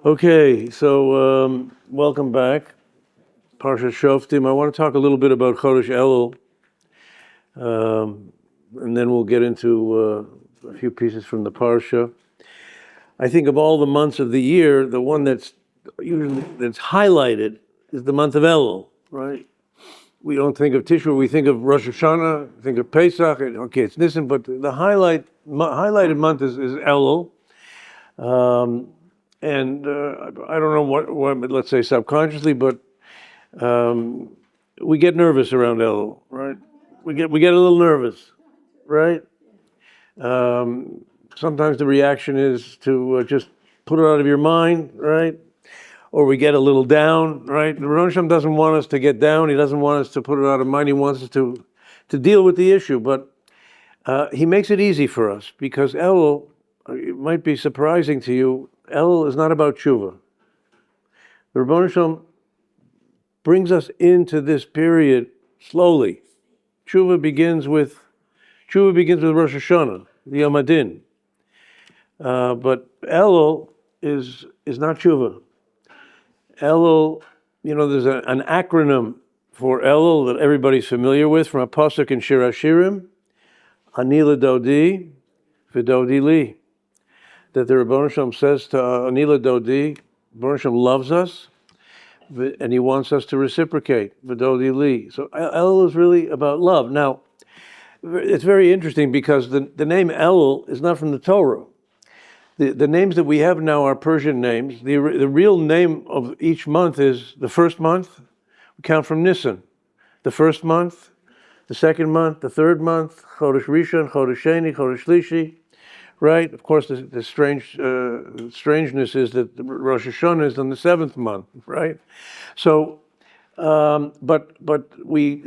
Okay, so welcome back, Parsha Shoftim. I want to talk a little bit about Chodesh Elul, and then we'll get into a few pieces from the Parsha. I think of all the months of the year, the one that's highlighted is the month of Elul, right? We don't think of Tishri, we think of Rosh Hashanah, think of Pesach. Okay, it's Nisan, but the highlighted month is Elul. And I don't know what, let's say subconsciously, but we get nervous around Elul, right? We get a little nervous, right? Sometimes the reaction is to just put it out of your mind, right? Or we get a little down, right? The Rosh Hashanah doesn't want us to get down. He doesn't want us to put it out of mind. He wants us to deal with the issue, but he makes it easy for us because Elul, it might be surprising to you, Elul is not about tshuva. The Rebbeinu Shalom brings us into this period slowly. Tshuva begins with Rosh Hashanah, the Yom Hadin. But Elul is not tshuva. Elul, there's an acronym for Elul that everybody's familiar with from a pasuk in Shir Hashirim, Ani L'Dodi, V'Dodi Li. That the Rebbeinu Shalom says to Ani L'Dodi, Rebbeinu Shalom loves us, and he wants us to reciprocate, V'Dodi Li. So Elul is really about love. Now, it's very interesting because the name Elul is not from the Torah. The names that we have now are Persian names. The real name of each month is the first month. We count from Nisan. The first month, the second month, the third month, Chodesh Rishon, Chodesh Sheni, Chodesh Shlishi. Right? Of course, the strangeness is that Rosh Hashanah is on the seventh month, right? So, but we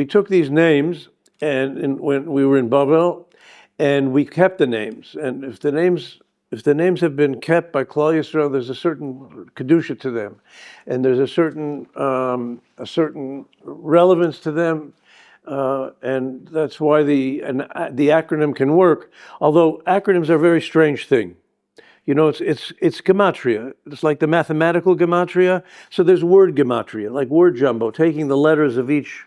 took these names, and when we were in Babel, and we kept the names. And if the names have been kept by Klal Yisrael, there's a certain kedusha to them, and there's a certain relevance to them. And that's why the acronym can work. Although acronyms are a very strange thing, it's gematria. It's like the mathematical gematria. So there's word gematria, like word jumbo, taking the letters of each.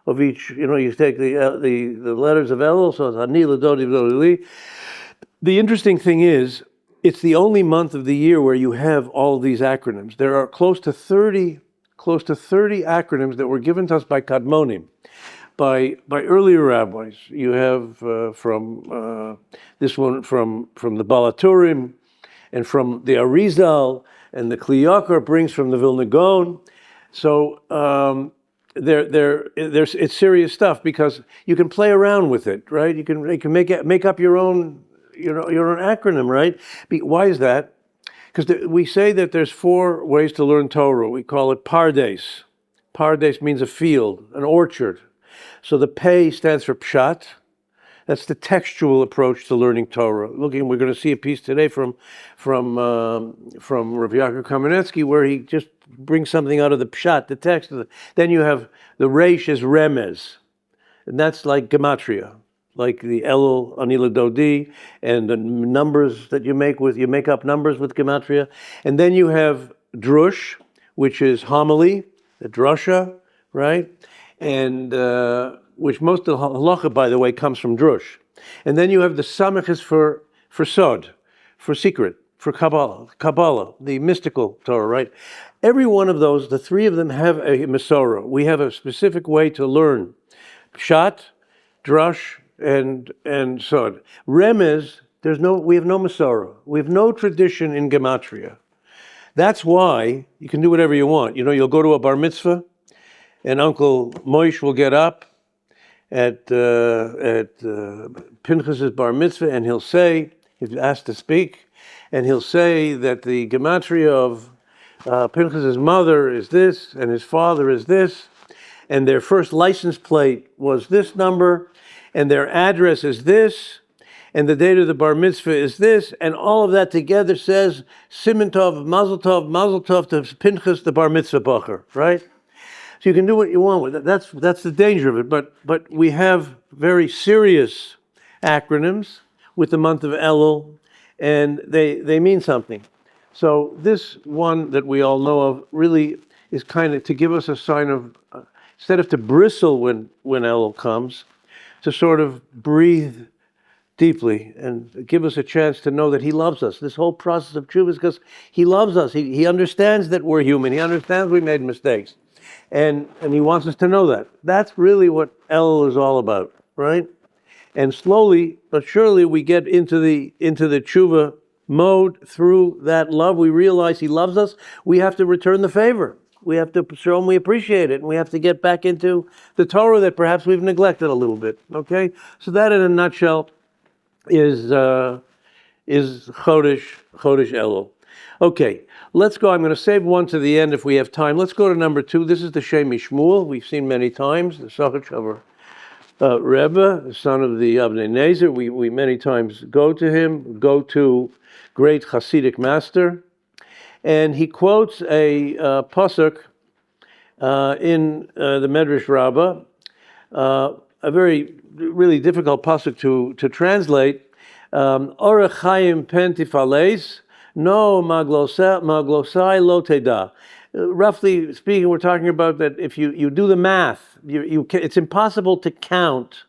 You take the letters of Elul. So it's Ani L'Dodi V'Dodi Li. The interesting thing is, it's the only month of the year where you have all of these acronyms. There are close to 30 acronyms that were given to us by Kadmonim. By earlier rabbis. You have from this one from the Balaturim, and from the Arizal, and the Kli Yakar brings from the Vilna Gaon. So it's serious stuff because you can play around with it, right? You can make up your own your own acronym, right? Why is that? Because we say that there's 4 ways to learn Torah. We call it Pardes. Pardes means a field, an orchard. So the Pei stands for Pshat. That's the textual approach to learning Torah. We're going to see a piece today from Rabbi Kamenetsky where he just brings something out of the Pshat, the text. Then you have the Reish is Remez, and that's like gematria, like the Elul, Ani L'Dodi, and the numbers that you make up numbers with gematria. And then you have Drush, which is homily, the drasha, right? And which most of the halacha, by the way, comes from drush. And then you have the samach for sod, for secret, for Kabbalah, the mystical Torah, right? Every one of those, the 3 of them have a Masorah. We have a specific way to learn Pshat, Drush, and Sod. Remez, we have no Masorah. We have no tradition in Gematria. That's why you can do whatever you want. You'll go to a bar mitzvah, and Uncle Moish will get up at Pinchas's bar mitzvah, and he's asked to speak, and he'll say that the gematria of Pinchas's mother is this, and his father is this, and their first license plate was this number, and their address is this, and the date of the bar mitzvah is this, and all of that together says Siman Tov, Mazel Tov to Pinchas, the bar mitzvah bacher, right? So you can do what you want with it. That's the danger of it. But we have very serious acronyms with the month of Elul, and they mean something. So this one that we all know of really is kind of to give us a sign of, instead of to bristle when Elul comes, to sort of breathe deeply and give us a chance to know that he loves us. This whole process of tshuva is because he loves us. He understands that we're human. He understands we made mistakes. And he wants us to know that. That's really what Elul is all about, right? And slowly but surely we get into the tshuva mode through that love. We realize he loves us. We have to return the favor. We have to show him we appreciate it, and we have to get back into the Torah that perhaps we've neglected a little bit. Okay, so that in a nutshell is Chodesh Elul. Okay, let's go. I'm going to save one to the end if we have time. Let's go to number 2. This is the Shem Shmuel. We've seen many times the Sachach of Rebbe, the son of the Avnei Nezer. We many times go to him, go to great Hasidic master, and he quotes a pasuk in the Medrash Rabbah, a very really difficult pasuk to translate. Orech Chaim pentifales, no maglosai lo teda. Roughly speaking, we're talking about that if you do the math, it's impossible to count.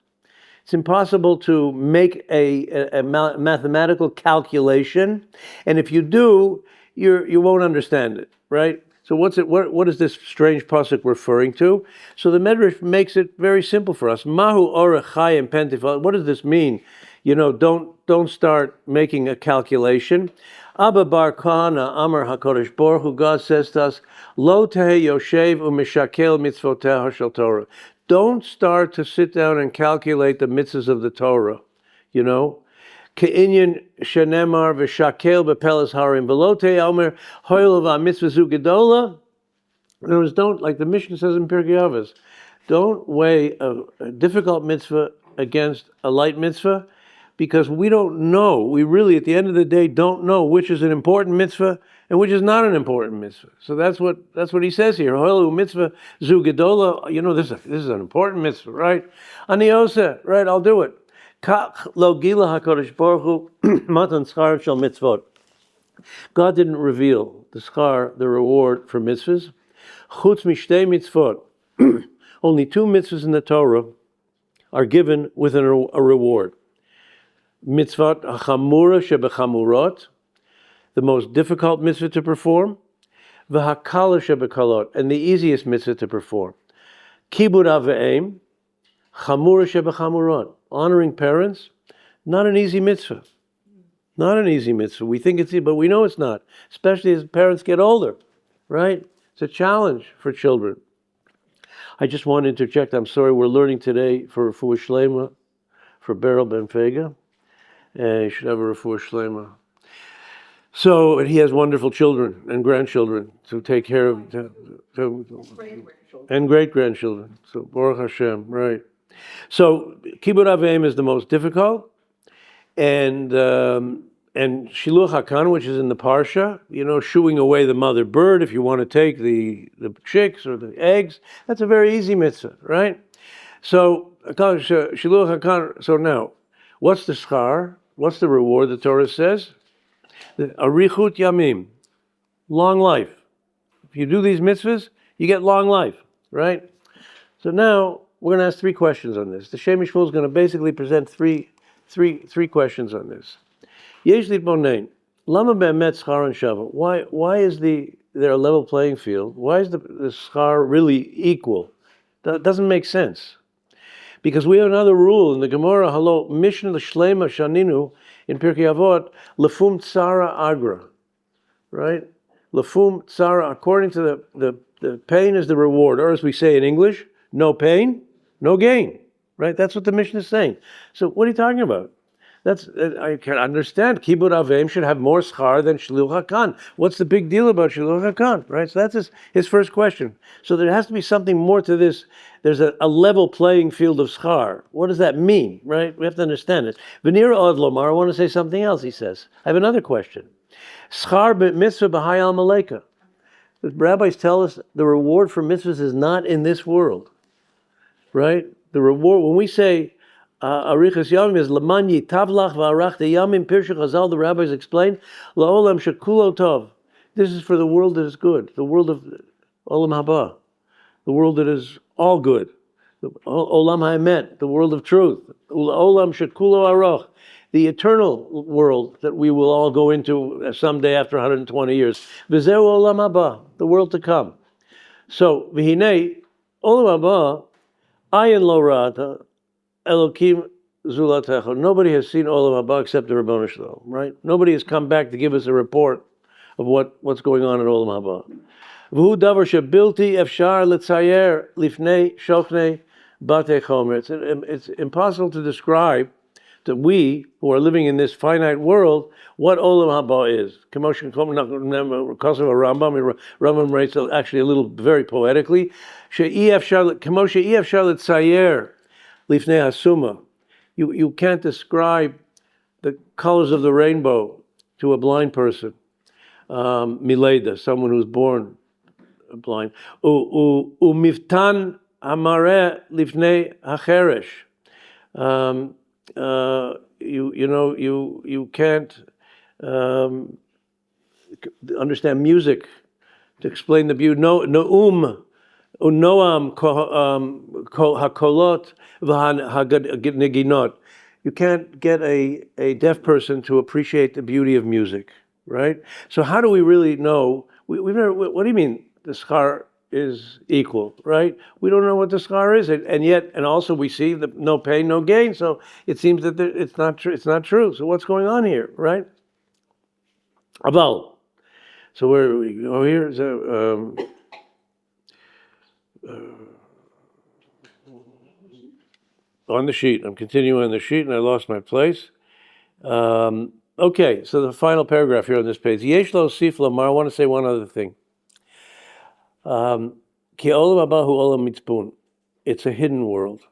It's impossible to make a mathematical calculation, and if you do, you won't understand it, right? So what is this strange pasuk referring to? So the Medrash makes it very simple for us. Mahu orech chayim pentifal. What does this mean? Don't start making a calculation. Abba Bar Kahana Amar HaKadosh Baruch Hu, God says to us, Lo tehei yoshev u'mishakel mitzvoteha shel Torah. Don't start to sit down and calculate the mitzvahs of the Torah. Ke'inyan shenemar v'shakel bepelas harim v'lo tehei omer hoil v'amitzvah zu gedola. In other words, don't, like the Mishnah says in Pirkei Avos, don't weigh a difficult mitzvah against a light mitzvah, because we don't know. We really, at the end of the day, don't know which is an important mitzvah and which is not an important mitzvah. So that's what he says here. Hoilu mitzvah zu gedola. This is an important mitzvah, right? Ani oseh, right? I'll do it. Kach lo gila hakadosh baruch hu matan schar shel mitzvot. God didn't reveal the schar, the reward for mitzvahs. Chutz mishtei mitzvot. Only 2 mitzvahs in the Torah are given with a reward. Mitzvot hachamura shebechamurot, the most difficult mitzvah to perform, v'hakala shebekalot, and the easiest mitzvah to perform. Kibud av v'eim, chamura shebechamurot, honoring parents, not an easy mitzvah. Not an easy mitzvah. We think it's easy, but we know it's not, especially as parents get older, right? It's a challenge for children. I just want to interject. I'm sorry, we're learning today for Refuah Shlema, for Beryl Ben Fega. You should have a Refuah Shlema. So, and he has wonderful children and grandchildren to take care of, and great-grandchildren. So, Baruch Hashem, right. So, Kibbud Aveim is the most difficult, and Shiluach HaKan, which is in the Parsha, shooing away the mother bird, if you want to take the chicks or the eggs, that's a very easy mitzvah, right? So, Shiluach HaKan, so now, what's the schar? What's the reward? The Torah says, Arichut Yamim, long life. If you do these mitzvahs, you get long life, right? So now we're going to ask 3 questions on this. The Shem Shmuel is going to basically present three questions on this. Yesh litbonein, lama be'emet schar and shava. Why is there a level playing field? Why is the schar really equal? That doesn't make sense. Because we have another rule in the Gemara, Halo Mishnah L'Shlema Shaninu in Pirkei Avot, Lefum Tzara Agra, right? Lefum Tzara, according to the pain is the reward, or as we say in English, no pain, no gain, right? That's what the Mishnah is saying. So what are you talking about? I can understand. Kibbud Aveim should have more schar than Shiluach HaKan. What's the big deal about Shiluach HaKan, right? So that's his first question. So there has to be something more to this. There's a level playing field of schar. What does that mean, right? We have to understand it. V'nira od lomar, I want to say something else, he says. I have another question. Schar mitzvah b'hai al maleka. The rabbis tell us the reward for mitzvahs is not in this world, right? The reward, when we say, Arichas Yamim is Laman Yitavlach V'arach the Yamim Pirsha Chazal. The rabbis explain La'olam Shekulo Tov. This is for the world that is good, the world of Olam Haba, the world that is all good, Olam Ha'emet, the world of truth, Olam Shekulo Aroch, the eternal world that we will all go into someday after 120 years. V'zeu Olam Haba, the world to come. So, v'hinei, Olam Haba, ayin lo ra'ata, Elokim zulatecha. Nobody has seen Olam Haba except the Ribbono Shel Olam, right? Nobody has come back to give us a report of what's going on in Olam Haba. V'hu davar shebilti efshar letzayer lifnei shofnei batei chomer. It's impossible to describe to we who are living in this finite world what Olam Haba is. Rambam writes actually a little very poetically. You can't describe the colors of the rainbow to a blind person. Mileda, someone who's born blind. Umiftan hamareh lifnei hacheresh. You can't understand music to explain the beauty. Noam hakolot v'haneginot. You can't get a deaf person to appreciate the beauty of music, right? So how do we really know? We've never. What do you mean the schar is equal, right? We don't know what the schar is, and also we see the no pain, no gain. So it seems that it's not true. It's not true. So what's going on here, right? Aval. So where do we go here? So, on the sheet. I'm continuing on the sheet, and I lost my place. Okay, so the final paragraph here on this page. Yesh lo sif lamar. I want to say one other thing. Ki olam haba hu olam mitzpun. It's a hidden world.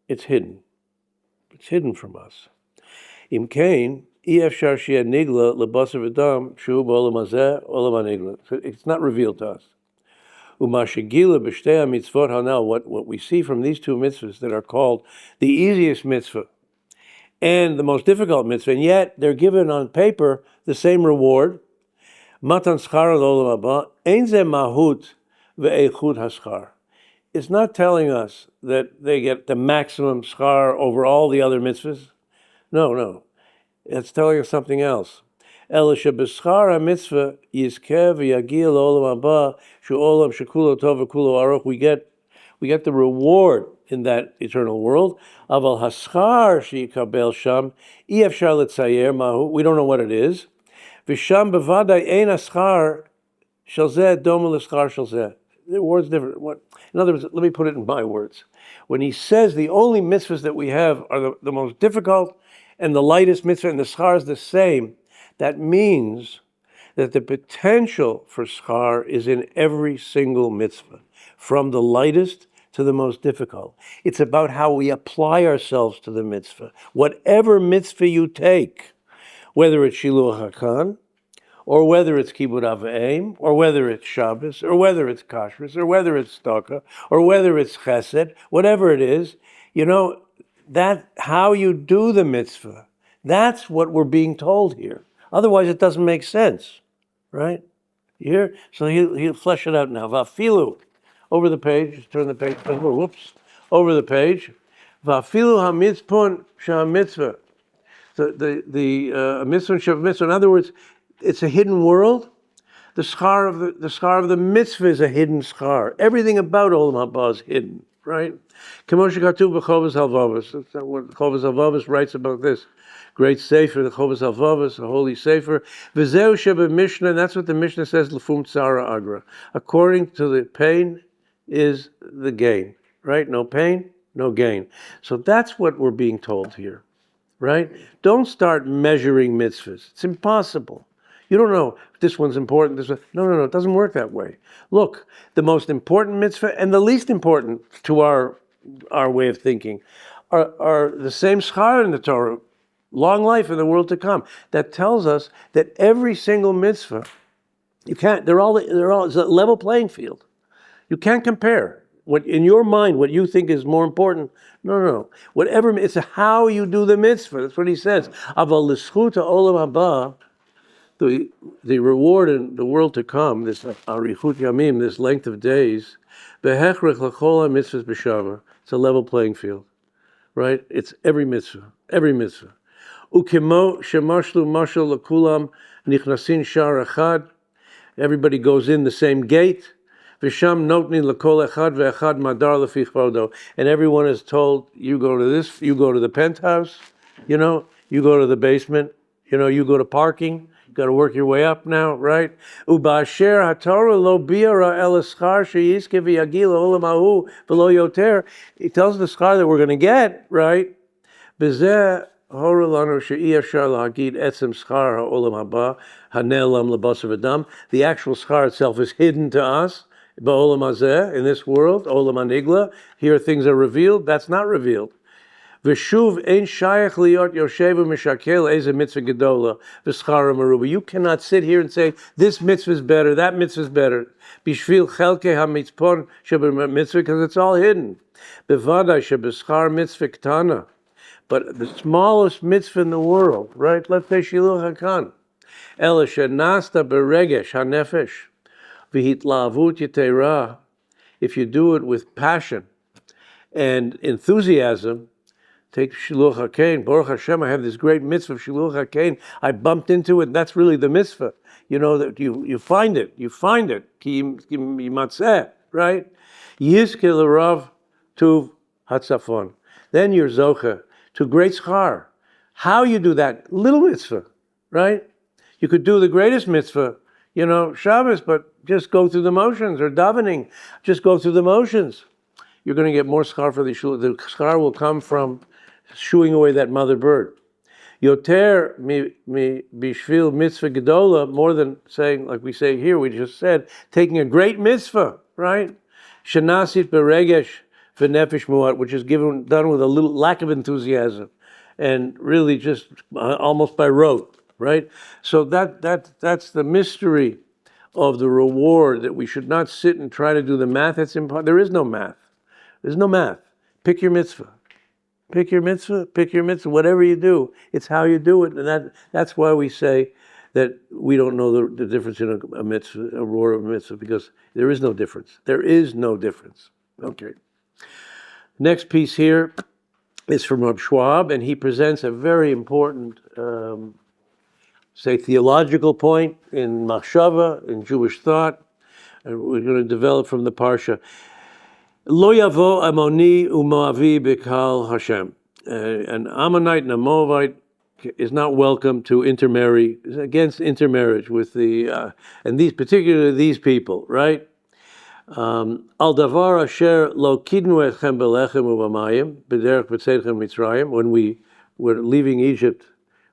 It's hidden. It's hidden from us. Im kain efshar sheyeh nigla lebasar v'dam shu b'olam hazeh olam hanigla. So it's not revealed to us. Umashigila b'shtei mitzvot hanal. What we see from these two mitzvahs that are called the easiest mitzvah and the most difficult mitzvah, and yet they're given on paper the same reward. Matan schar l'olam haba ein ze mahut ve'eichut haschar. It's not telling us that they get the maximum schar over all the other mitzvahs. No. It's telling us something else. Ela shebeschar ha-mitzvah yizkeh v'yagia l'olam haba shu olam shekulo tov v'kulo aruch. We get the reward in that eternal world. Aval haschar sheyikabel sham efshar letzayer mahu. We don't know what it is. V'sham bevadai ein haschar shel zeh doma l'schar shel zeh. The word's different. In other words, let me put it in my words. When he says the only mitzvahs that we have are the most difficult and the lightest mitzvah, and the schar is the same, that means that the potential for schar is in every single mitzvah, from the lightest to the most difficult. It's about how we apply ourselves to the mitzvah. Whatever mitzvah you take, whether it's Shiluach HaKan, or whether it's Kibud Av V'Eim, or whether it's Shabbos, or whether it's Kashrus, or whether it's Tzedakah, or whether it's Chesed, whatever it is, that how you do the mitzvah, that's what we're being told here. Otherwise, it doesn't make sense, right? You hear? So he'll flesh it out now. Vafilu, over the page, turn the page, over the page. Vafilu ha-mitzpun shah-mitzvah. The mitzvah shah-mitzvah, in other words, it's a hidden world. The schar of the mitzvah is a hidden schar. Everything about Olam Haba is hidden, right? K'mo shekatuv b'chovos halvavos. That's what Chovos Halvavos writes about this. Great sefer, the Chovos Halvavos, a holy sefer. V'zeu sheba Mishnah, and that's what the Mishnah says. L'fum tzara agra. According to the pain is the gain, right? No pain, no gain. So that's what we're being told here, right? Don't start measuring mitzvahs. It's impossible. You don't know if this one's important. This one. No. It doesn't work that way. Look, the most important mitzvah and the least important to our way of thinking are the same schar in the Torah, long life in the world to come. That tells us that every single mitzvah, it's a level playing field. You can't compare. What in your mind, what you think is more important. No. Whatever, it's how you do the mitzvah. That's what he says. Aval l'schuta olam haba. the reward in the world to come, this arichut yamim, this length of days, behechrech l'chol mitzvahs b'shava. It's a level playing field, right? It's every mitzvah, every mitzvah. Ukemo shemashlu mashal l'kulam nichnasin shar echad. Everybody goes in the same gate. V'sham notnin l'kol echad ve'echad madar l'fi chvodo. And everyone is told, you go to this, you go to the penthouse, you go to the basement, you go to parking. You got to work your way up now, right? Ubasher haTorah lo biara el eschar sheyiske v'yagil olam hahu v'lo yoter. He tells the schar that we're going to get, right? B'zeh hora lanu she'i efshar lahagid etzem schar ha'olam haba hanelam lebasar v'dam. The actual schar itself is hidden to us. Ba'olam hazeh, in this world, olam hanigla. Here things are revealed. That's not revealed. V'shuv ein shayach liot yoshevu mishakel eze mitzvah gedola v'schara meruba. You cannot sit here and say this mitzvah is better, that mitzvah is better. Bishvil chelke hamitzpon shebe mitzvah, because it's all hidden. Bevadai shebeschar mitzvah ktana. But the smallest mitzvah in the world, right? Let's say shiluch hakan. Ela shenasta beregesh hanefesh v'hitlavut yiteirah. If you do it with passion and enthusiasm. Take Shiluch HaKain, Baruch Hashem, I have this great mitzvah of Shiluch HaKain. I bumped into it, and that's really the mitzvah. That you find it, Ki yimatzeh, right? Yizke l'rav tuv hatzafon. Then you're zocha to great schar. How you do that? Little mitzvah, right? You could do the greatest mitzvah, Shabbos, but just go through the motions, or davening, just go through the motions. You're going to get more schar for the shul. The schar will come from shooing away that mother bird. Yoter mi bishvil mitzvah gedola, more than saying, like we say here, we just said, taking a great mitzvah, right? Shenasit beregesh v'nefesh muat, which is done with a little lack of enthusiasm, and really just almost by rote, right? So that's the mystery of the reward, that we should not sit and try to do the math. It's impossible. There is no math. There's no math. Pick your mitzvah. Pick your mitzvah, whatever you do, it's how you do it. And that's why we say that we don't know the difference in a mitzvah, a roar of a mitzvah, because there is no difference. There is no difference. Okay. Next piece here is from Rabbi Schwab, and he presents a very important, theological point in machshava, in Jewish thought, and we're going to develop from the parsha. Lo yavo Ammoni u'Moavi b'kal Hashem. An Ammonite and a Moabite is not welcome to intermarry, is against intermarriage with particularly these people, right? Al davar asher lo kidnu etchem belechem u'b'mayim b'derech b'tzeichem Mitzrayim. When we were leaving Egypt,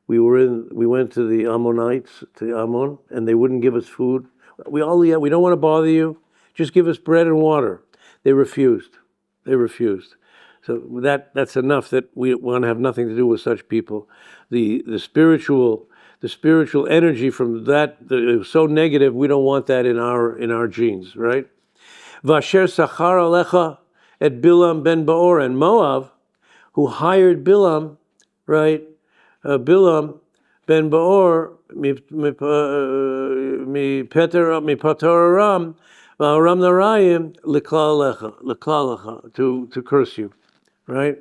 we went to the Ammonites, to Ammon, and they wouldn't give us food. We don't want to bother you. Just give us bread and water. They refused. So that's enough that we want to have nothing to do with such people. The spiritual energy from that is so negative, we don't want that in our genes, right? Vasher sachar alecha et Bilam ben Baor, and Moab, who hired Bilam, right? Bilam ben Baor mi Aram. Ram Narayim to curse you, right?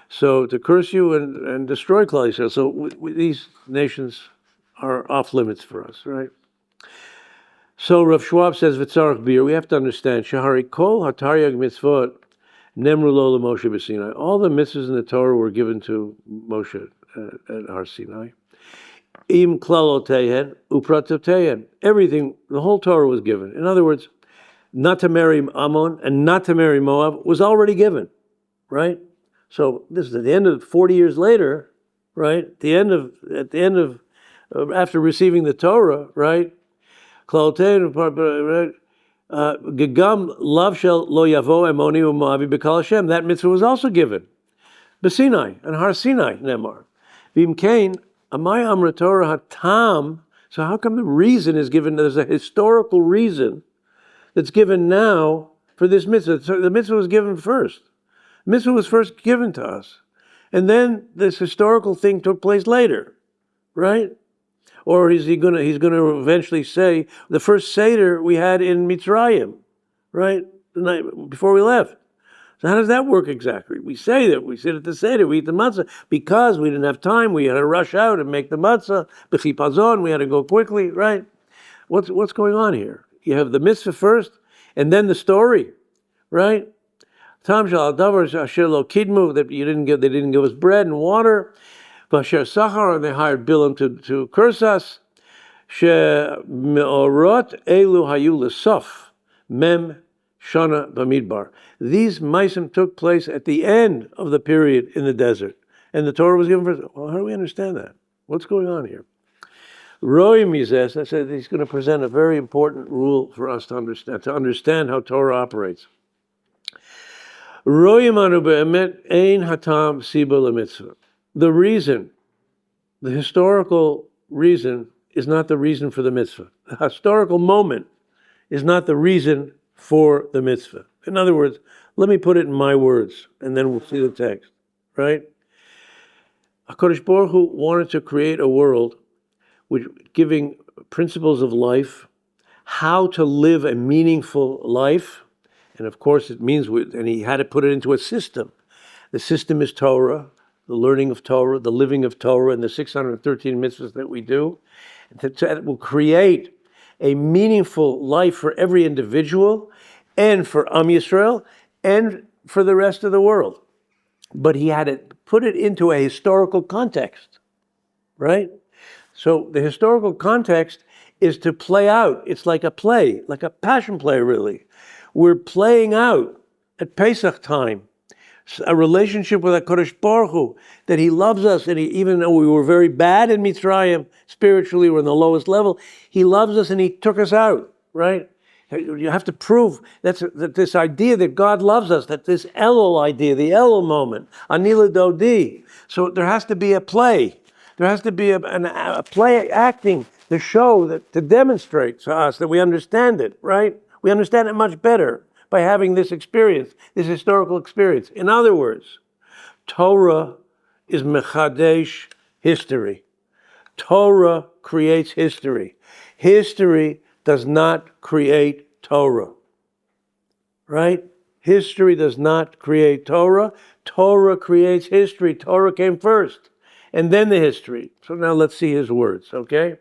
So to curse you and destroy Klal Yisrael. So these nations are off limits for us, right? So Rav Schwab says, "V'tzarach bir." We have to understand, Shahari kol hataryag mitzvot nemru lo Moshe b'Sinai. All the mitzvahs in the Torah were given to Moshe at Har Sinai. Im klalotehen upratotehen. Everything, the whole Torah was given. In other words, not to marry Ammon and not to marry Moab was already given, right? So this is at the end of 40 years later, right? At the end of after receiving the Torah, right? Gegam lav shel lo yavo Ammoni u'Moavi b'kal Hashem. That mitzvah was also given. B'Sinai and Har Sinai, Nemar. V'im kain amay amra Torah hatam. So how come the reason is given? There's a historical reason that's given now for this mitzvah. So the mitzvah was given first. The mitzvah was first given to us. And then this historical thing took place later, right? Or he's going to eventually say, the first Seder we had in Mitzrayim, right? The night before we left. So how does that work exactly? We say that, we sit at the Seder, we eat the matzah, because we didn't have time, we had to rush out and make the matzah, b'chipazon, we had to go quickly, right? What's going on here? You have the mitzvah first, and then the story, right? Tam shel davar asher lo kidmu, that they didn't give us bread and water. V'asher sachar, and they hired Bilam to curse us. She meorot elu hayu l'sof mem shana b'midbar. These maisim took place at the end of the period in the desert, and the Torah was given for us. Well, how do we understand that? What's going on here? Roy Mizes, I said he's going to present a very important rule for us to understand how Torah operates. Roy manu be'emet ein hatam siba lemitzvah. The reason, the historical reason, is not the reason for the mitzvah. The historical moment is not the reason for the mitzvah. In other words, let me put it in my words, and then we'll see the text, right? HaKadosh Baruch Hu wanted to create a world which, giving principles of life, how to live a meaningful life, and of course it means, and he had to put it into a system. The system is Torah, the learning of Torah, the living of Torah, and the 613 mitzvahs that we do. That will create a meaningful life for every individual, and for OUisrael, and for the rest of the world. But he had to put it into a historical context, right? So the historical context is to play out. It's like a play, like a passion play, really. We're playing out at Pesach time a relationship with HaKadosh Baruch Hu, that he loves us, and even though we were very bad in Mitzrayim, spiritually we're in the lowest level, he loves us and he took us out, right? You have to prove that this idea that God loves us, that this Elul idea, the Elul moment, Anila Dodi. So there has to be a play. There has to be a play acting to show, that to demonstrate to us that we understand it, right? We understand it much better by having this experience, this historical experience. In other words, Torah is mechadesh history. Torah creates history. History does not create Torah, right? History does not create Torah. Torah creates history. Torah came first, and then the history. So now let's see his words, okay?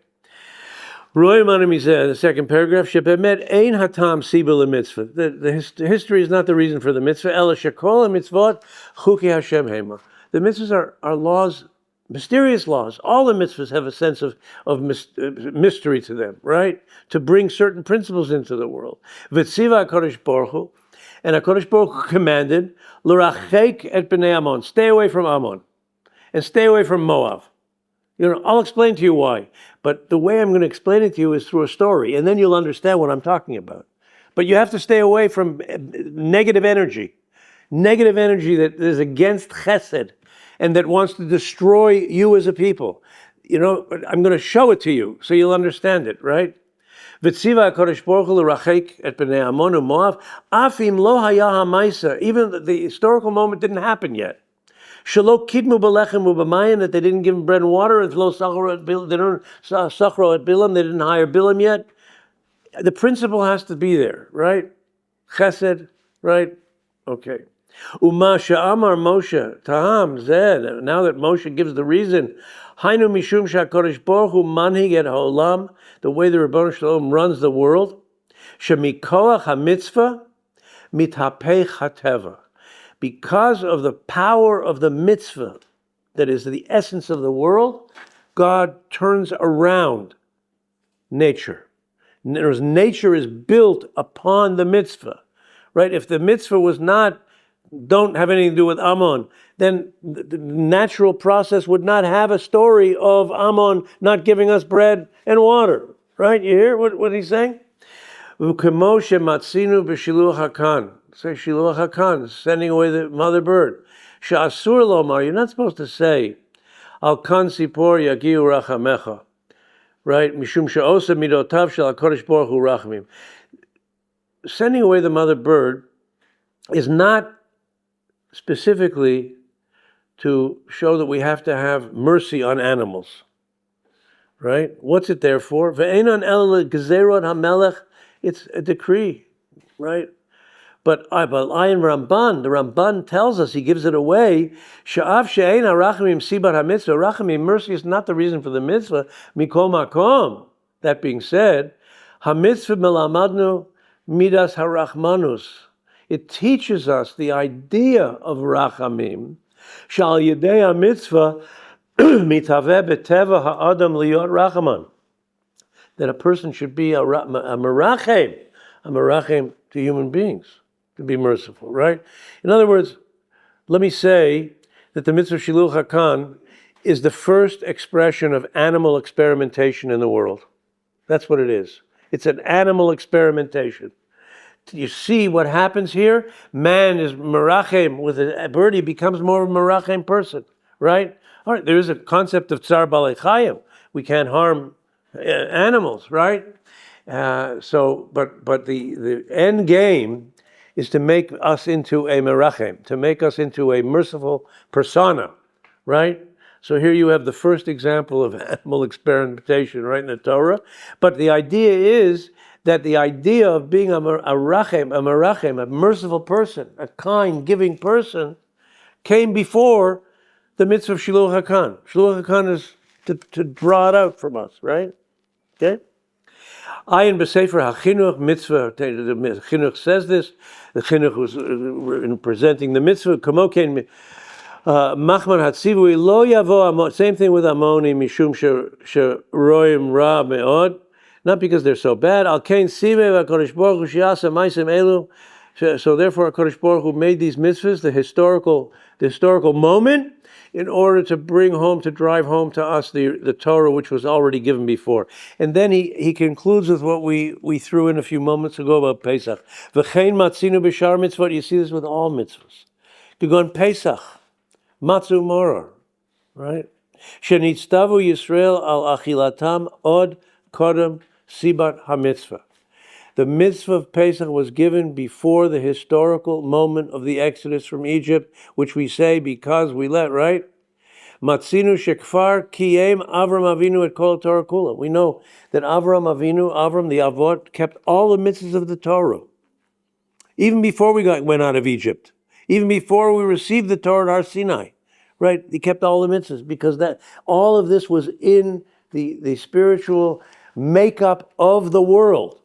Roy Manami said in the second paragraph, Shebemet ein hatam siba mitzvah. The history is not the reason for the mitzvah. Ela shekol mitzvot chuki Hashem hema. The mitzvahs are laws, mysterious laws. All the mitzvahs have a sense of mystery to them, right? To bring certain principles into the world. V'tziva HaKadosh Baruch Hu, and HaKadosh Baruch Hu commanded, l'rachek et b'nei Ammon, stay away from Ammon, and stay away from Moab. I'll explain to you why. But the way I'm going to explain it to you is through a story, and then you'll understand what I'm talking about. But you have to stay away from negative energy that is against chesed, and that wants to destroy you as a people. I'm going to show it to you so you'll understand it, right? V'tziva HaKadosh Baruch Hu l'rachek et b'nei Ammon u'Moav, afim lo haya ha'maisa. Even the historical moment didn't happen yet. Shelo kidmu b'lechem u'b'mayim, that they didn't give him bread and water, and lo sachro at Bilam, they didn't hire Bilam yet. The principle has to be there, right? Chesed, right? Okay. Uma she'amar Moshe taham zed. Now that Moshe gives the reason, hainu mishum she'HaKadosh Baruch Hu manhig et ha'olam, the way the Rebbeinu Shalom runs the world, shemikoach hamitzvah mithapech hateva. Because of the power of the mitzvah, that is the essence of the world, God turns around nature. In other words, nature is built upon the mitzvah, right? If the mitzvah was don't have anything to do with Ammon, then the natural process would not have a story of Ammon not giving us bread and water, right? You hear what he's saying? V'kemo shematzinu b'shiluach hakan. Say Shiluach HaKan, sending away the mother bird. Sha'asur lomar, you're not supposed to say, Al kan sipor yagiu rachamecha. Right? Mishum she'osa midotav shel HaKadosh Baruch Hu rachamim. Sending away the mother bird is not specifically to show that we have to have mercy on animals. right? What's it there for? Ve'enon el gezerot hamelech. It's a decree, right? But Ayin Ramban, the Ramban tells us, he gives it away. Sha'af she'ein harachamim sibat hamitzvah. Rachamim, mercy is not the reason for the mitzvah. Mikol makom. That being said, hamitzvah melamadnu midas harachmanus. It teaches us the idea of rachamim. Shal yedei hamitzvah mitaveh beteva ha'adam liyot rachaman. That a person should be a merachem to human beings, to be merciful, right? In other words, let me say that the mitzvah Shiluch HaKan is the first expression of animal experimentation in the world. That's what it is. It's an animal experimentation. You see what happens here? Man is merachem with a bird, he becomes more of a merachem person, right? All right, there is a concept of tsar balei chayim. We can't harm animals, right? But the end game is to make us into a merachem, to make us into a merciful persona, right? So here you have the first example of animal experimentation, right, in the Torah. But the idea is that the idea of being a merachem, a merciful person, a kind, giving person, came before the mitzvah of Shiluch HaKan. Shiluch HaKan is to draw it out from us, right? Okay? Ayin b'sefer hachinuch mitzvah. The chinuch says this. The chinuch was in presenting the mitzvah. Kamoken machman hatzivui lo yavo. Same thing with amoni mishum sheroim ra meod. Not because they're so bad. Al kain sivei v'Kodesh Baruch Hu shiasa ma'asem elu. So therefore, Kodesh Baruch Hu made these mitzvahs, the historical moment, in order to drive home to us the Torah which was already given before. And then he concludes with what we threw in a few moments ago about Pesach. V'chein matzinu b'shar mitzvot. You see this with all mitzvahs. Kegon Pesach, matzu moror, right? Shenitztavu Yisrael al achilatam od kodem sibat hamitzvah. The mitzvah of Pesach was given before the historical moment of the Exodus from Egypt, which we say because we let, right? Matzinu shekfar kiyem Avram Avinu et kol Torah kula. We know that Avram the Avot, kept all the mitzvahs of the Torah. Even before we went out of Egypt. Even before we received the Torah at Har Sinai. Right? He kept all the mitzvahs because all of this was in the spiritual makeup of the world.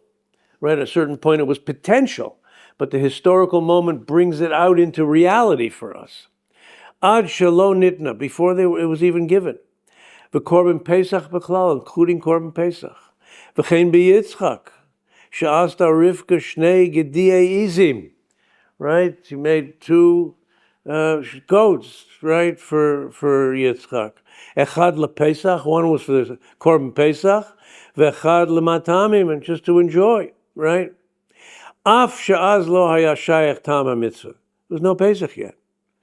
Right, at a certain point it was potential, but the historical moment brings it out into reality for us. Ad shelo nitna, before it was even given. V'korban Pesach b'klal, including Korban Pesach. V'chein b'Yitzchak, she'asta Rivka shnei gediyei izim. Right, she made two goats, right, for Yitzchak. Echad lePesach, one was for the Korban Pesach, v'echad lematamim, and just to enjoy. Right? Af she'az lo haya shayach tam ha-mitzvah. There was no Pesach yet.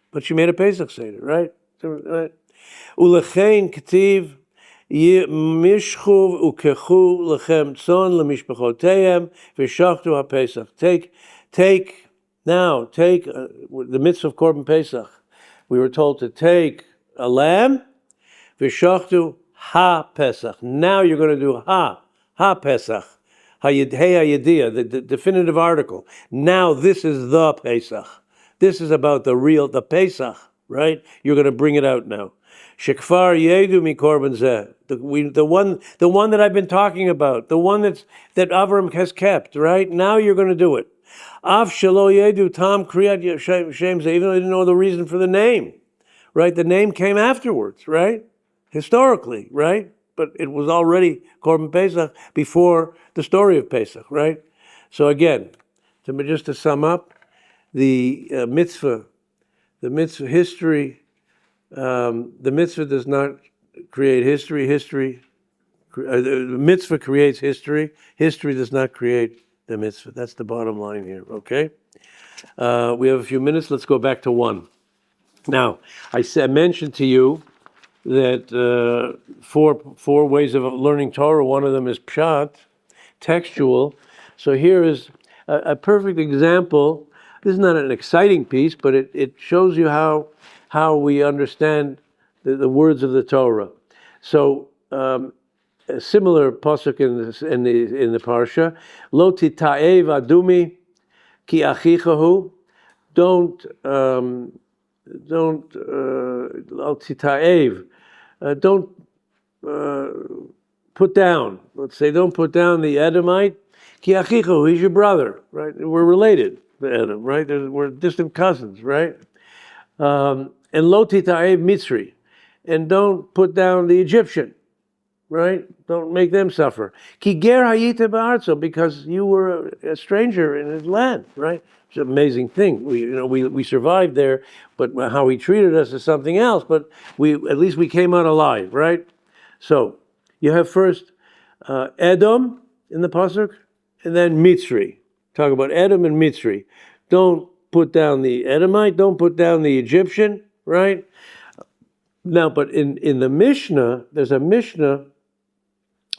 But she made a Pesach Seder, right? Ulechein k'tiv mishchu ukechu lechem tzon lemishpachoteim v'shachtu ha-Pesach. Take the mitzvah of Korban Pesach. We were told to take a lamb, v'shachtu ha-Pesach. Now you're going to do ha-Pesach. The definitive article. Now this is the Pesach. This is about the Pesach, right? You're going to bring it out now. Shekfar yedu mi korban zeh. The one that I've been talking about, the one that Avram has kept, right? Now you're going to do it. Av shelo yedu tam kriyat shem zeh. Even though they didn't know the reason for the name, right? The name came afterwards, right? Historically, right? But it was already Korban Pesach before the story of Pesach, right? So again, just to sum up, the mitzvah history, the mitzvah does not create history. The mitzvah creates history. History does not create the mitzvah. That's the bottom line here, okay? We have a few minutes. Let's go back to one. Now, I mentioned to you that four ways of learning Torah. One of them is pshat, textual. So here is a perfect example. This is not an exciting piece, but it shows you how we understand the words of the Torah. So a similar pasuk in the parsha. Lo tita'ev adumi ki achichahu. Don't tita'ev. Don't put down. Let's say don't put down the Edomite. Ki achichahu. He's your brother, right? We're related to Edom, right? We're distant cousins, right? And lo tita'ev Mitzri. And don't put down the Egyptian, right? Don't make them suffer. Ki ger hayita ba'artzo, because you were a stranger in his land, right? It's an amazing thing. We survived there, but how he treated us is something else. But at least we came out alive, right? So you have first Edom in the pasuk, and then Mitzri. Talk about Edom and Mitzri. Don't put down the Edomite. Don't put down the Egyptian, right? Now, but in the Mishnah, there's a Mishnah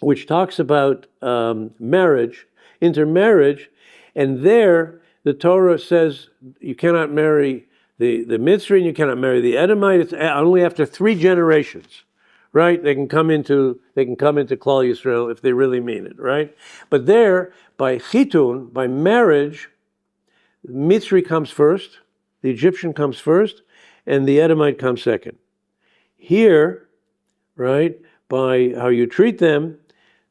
which talks about marriage, intermarriage, and there the Torah says you cannot marry the Mitzri and you cannot marry the Edomite. It's only after 3 generations, right? They can come into Klal Yisrael if they really mean it, right? But there, by chitun, by marriage, Mitzri comes first, the Egyptian comes first, and the Edomite comes second. Here, right, by how you treat them,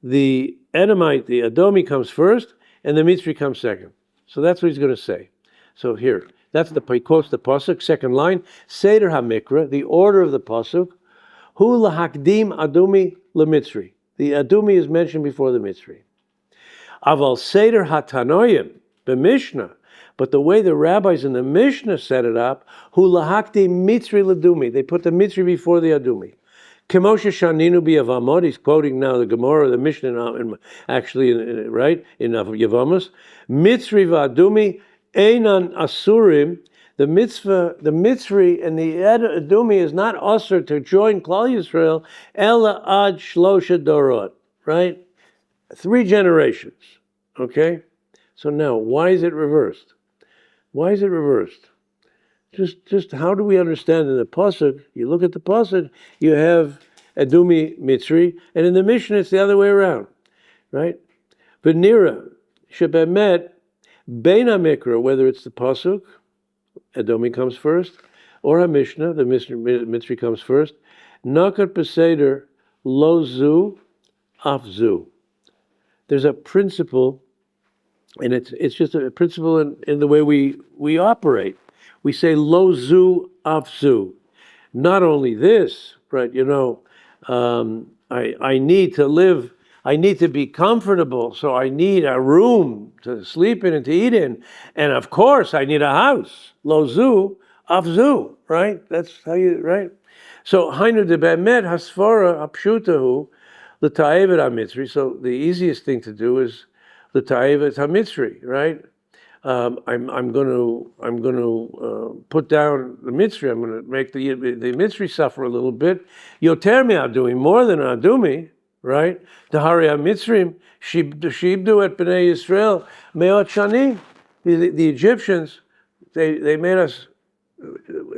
the Edomite, the Adomi comes first, and the Mitzri comes second. So that's what he's going to say. So here, that's he quotes the pasuk, second line, Seder HaMikra, the order of the pasuk, Hu lahakdim Adumi leMitzri. The Adumi is mentioned before the Mitzri. Aval Seder HaTanoim, the Mishnah, but the way the rabbis in the Mishnah set it up, Hu lahakdim Mitzri ledumi. They put the Mitzri before the Adumi. Kemoshe Shaninu b'Yavamot, he's quoting now the Gemara, the Mishnah, actually, right, in Yavamas. Mitzri v'Adumi einan asurim. The Mitzri and the Adumi is not usher to join Klal Yisrael, ela ad shlosha dorot, right? 3 generations, okay? So now, why is it reversed? Why is it reversed? Just how do we understand in the pasuk? You look at the pasuk, you have Adumi Mitzri, and in the Mishnah it's the other way around, right? V'nira shebemet bein hamikra, whether it's the pasuk, Adomi comes first, or a Mishnah, the Mitzri comes first. Nakat beseder lo zu af zu. There's a principle, and it's just a principle in the way we operate. We say lo zu af zu. Not only this, right? I need to live. I need to be comfortable, so I need a room to sleep in and to eat in. And of course, I need a house. Lo zu, af zu, right? That's how you, right? So, hainu de be'emet hasfara apshutahu l'ta'evet ha'mitzri. So the easiest thing to do is l'ta'evet ha'mitzri, right? I'm going to put down the Mitzri. I'm going to make the Mitzri suffer a little bit. Yoter mi'adumi, more than adumi, right? Tahari HaMitzrim, shibdu et b'nei Yisrael, me'ot shanim. The Egyptians, they made us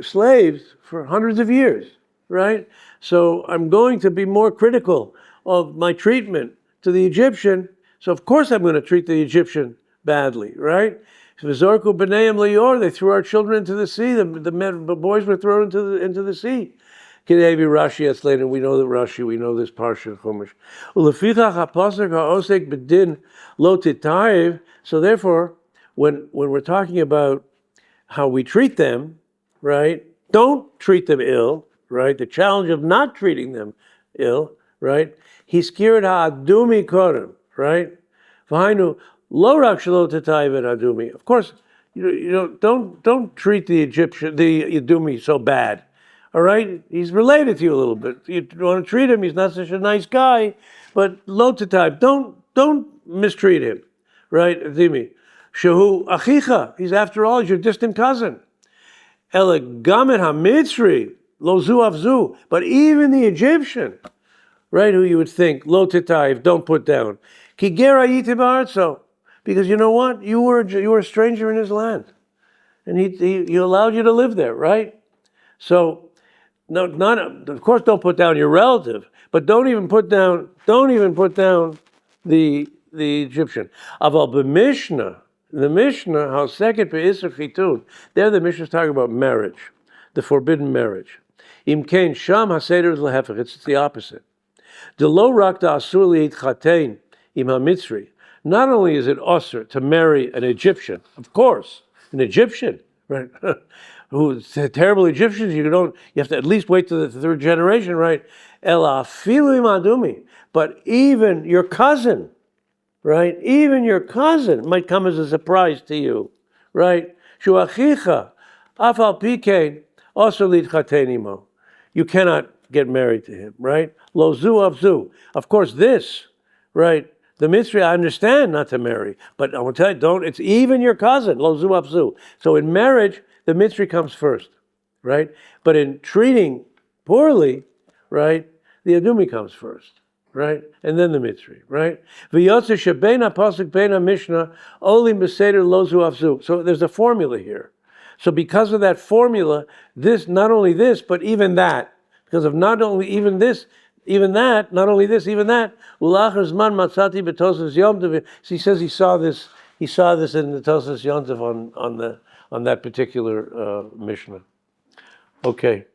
slaves for hundreds of years, right? So I'm going to be more critical of my treatment to the Egyptian. So of course I'm going to treat the Egyptian badly, right? V'zorku b'neiim lior, they threw our children into the sea. The boys were thrown into the sea. Kidevi Rashi Etzlein, we know that Rashi, we know this parsha Chumash. Ulefichach hapasuk ha'osek b'din lo tita'ev. So therefore, when we're talking about how we treat them, right? Don't treat them ill, right? The challenge of not treating them ill, right? Hiskirat ha'adumi kodem, right? V'hainu lo rak shelo tita'ev et adumi. Of course, don't treat the Adumi so bad. All right, he's related to you a little bit. You want to treat him; he's not such a nice guy. But lo tita'ev, don't mistreat him, right? Adimi, shehu achicha. He's after all, he's your distant cousin. Ele gamet hamitzri lo zu avzu. But even the Egyptian, right, who you would think lo tita'ev, don't put down. Ki gera yiti ba'artzo, because you know what? You were a stranger in his land, and he allowed you to live there, right? So No, not of course. Don't put down your relative, but don't even put down the Egyptian. Aval b'Mishnah, the Mishnah, how second be'isr chitun. There, the Mishnah is talking about marriage, the forbidden marriage. Im kein sham haseder lehefech. It's the opposite. De lo rakta asur li'itchatein im hamitzri. Not only is it osur to marry an Egyptian, of course, an Egyptian, right? Who terrible Egyptians? You have to at least wait to the third generation, right? Ela afilu im adumi. But even your cousin, right? Even your cousin might come as a surprise to you, right? Shu achicha afal pikein osur li'itchatein imo. You cannot get married to him, right? Lo zu avzu. Of course, this, right? The Mitzri, I understand not to marry, but I will tell you, it's even your cousin, lo zu avzu. So in marriage, the Mitzri comes first, right? But in treating poorly, right, the Adumi comes first, right? And then the Mitzri, right? V'yotze shebeina pasuk beina mishnah olim b'seder lo zu avzu. So there's a formula here. So because of that formula, this, not only this, but even that, because of not only even this, even that, not only this, even that. Ulachar zman matzati b'tosas yom tov. He says he saw this in the Tosas Yom Tov on that particular Mishnah. Okay.